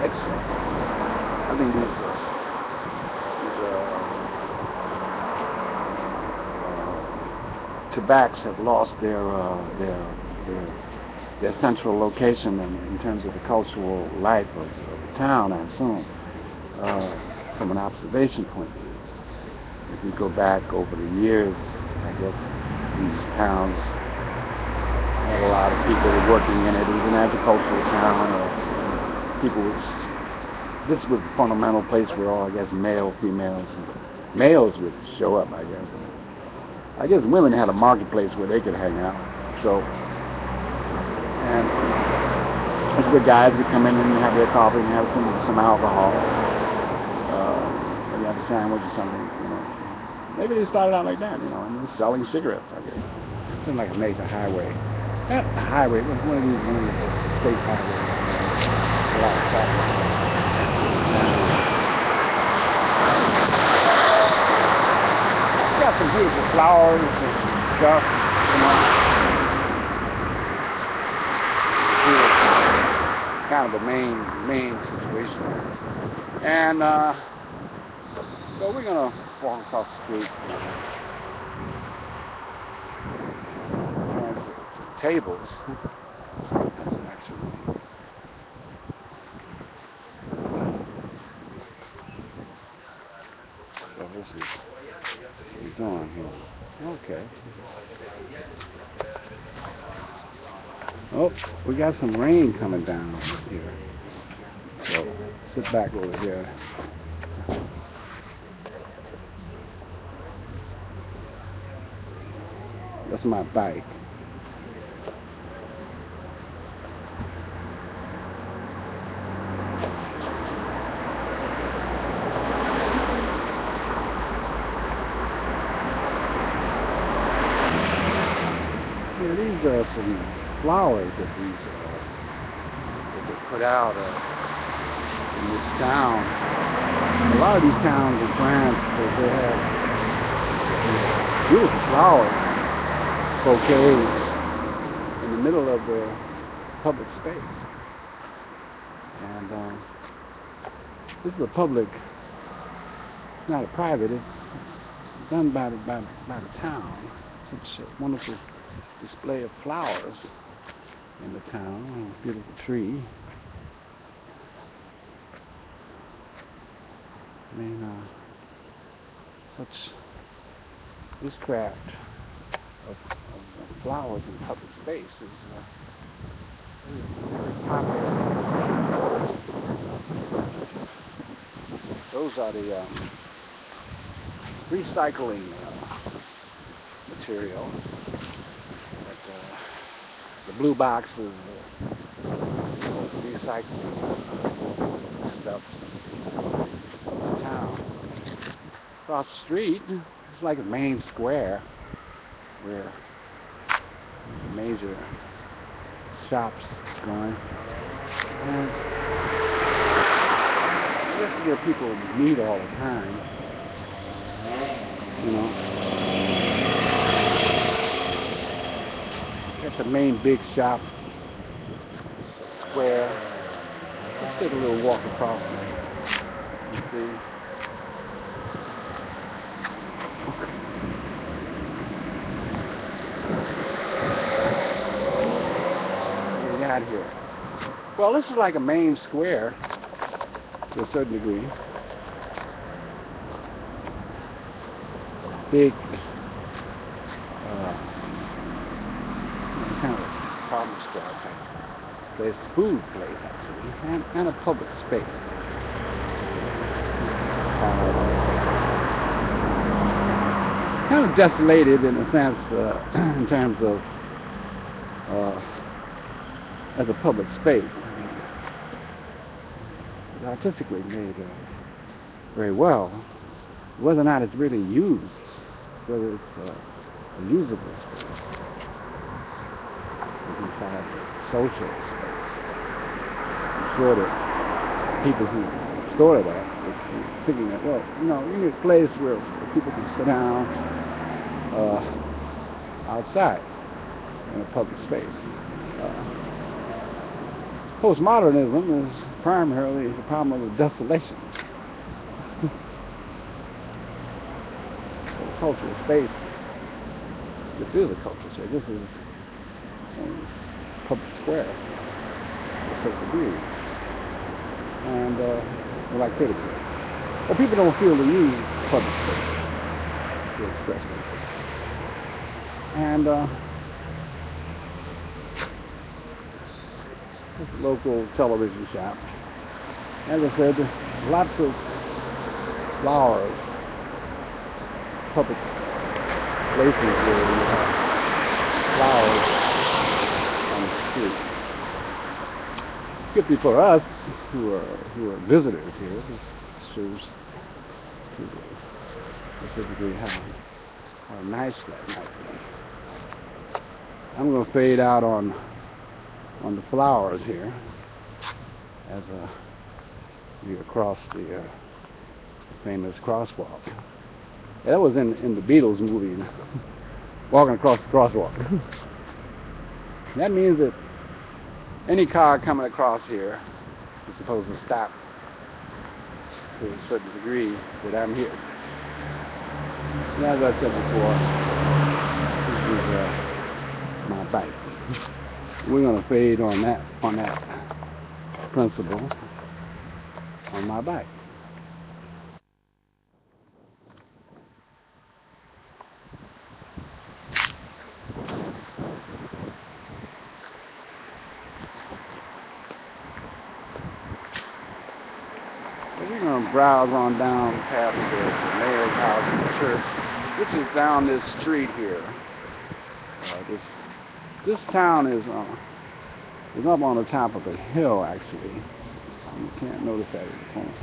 Excellent. I think these tobaccs have lost their central location in terms of the cultural life of the town, I assume, from an observation point of view. If we go back over the years, I guess these towns had a lot of people working in it. It was an agricultural town. This was the fundamental place where all, I guess, males would show up, I guess. I guess women had a marketplace where they could hang out. So, and that's where guys would come in and have their coffee and have some alcohol. Maybe have a sandwich or something, you know. Maybe they started out like that, you know, and selling cigarettes, I guess. It seemed like a major highway. Not a highway, it was one of the state highways. A lot of traffic. Got some beautiful flowers and stuff, you know. Kind of the main situation. And so we're gonna walk across the street. And tables. Actually. So this is on here. Okay. Oh, we got some rain coming down here. So sit back over here. That's my bike. These are some flowers that they put out in this town. A lot of these towns in France, they have beautiful flowers, bouquets in the middle of the public space. And this is a public, it's not a private, it's done by the town. It's a wonderful display of flowers in the town. A beautiful tree. I mean, such this craft of flowers in public space is very popular. Those are the recycling material. The blue box is recycling stuff from the town. Across the street, it's like a main square where major shops going. And this is where people meet all the time, you know. At the main big shop square. Let's take a little walk across it. You see? What do we got here? Well, this is like a main square to a certain degree. Big kind of problem square type place, food place actually, and a public space. Kind of desolated in a sense, in terms of as a public space. It's artistically made very well. Whether or not it's really used, whether it's a usable space. Inside the social space. I'm sure that people who thought of that were thinking that, well, you know, you need a place where people can sit down outside in a public space. Postmodernism is primarily the problem of desolation. The cultural space, this is a cultural space. This is public square to a certain degree. And well, activity. But people don't feel the use of public space to express themselves. And this local television shop, as I said, there's lots of flowers, public places where you have flowers on the street. Good for us who are visitors here. This shows specifically how nice that might be. I'm going to fade out on the flowers here as we across the famous crosswalk. That was in the Beatles movie, walking across the crosswalk. That means that any car coming across here is supposed to stop to a certain degree that I'm here. And as I said before, this is my bike. We're going to fade on that principle on my bike. We're going to browse on down past the mayor's house and the church, which is down this street here. This town is up on the top of a hill, actually. You can't notice that at the point,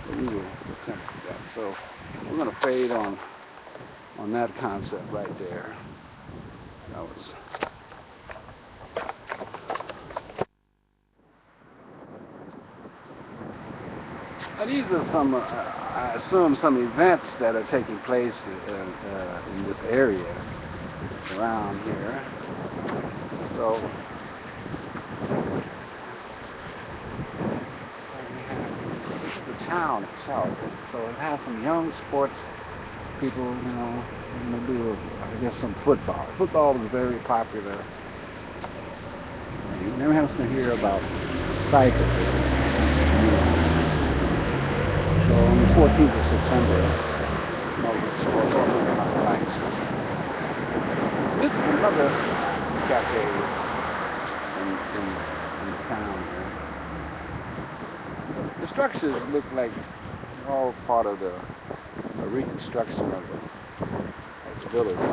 but we will attempt to do that. So we're going to fade on that concept right there. That was. Now these are some, I assume, some events that are taking place in this area around here. So this is the town itself. So it has some young sports people, you know, going to do, I guess, some football. Football is very popular. You never have to hear about cycling. So on the 14th of September, this is another cafe in the town here. The structures look like all part of the reconstruction of the village. The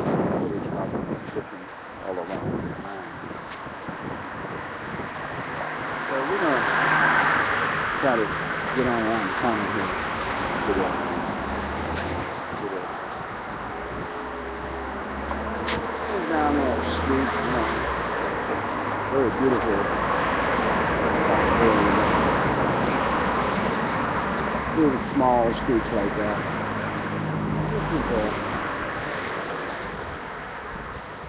village probably different all along the line. So we're going to try to get on around the corner here to the down there street, you know, very beautiful little small streets like that. This is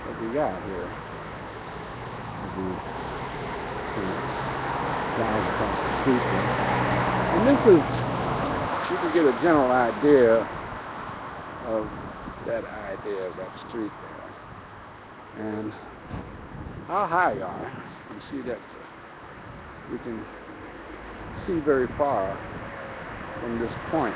what we got here. Drive across the street there. And this is, you can get a general idea of that street there. And how high you are. You see that we can see very far from this point.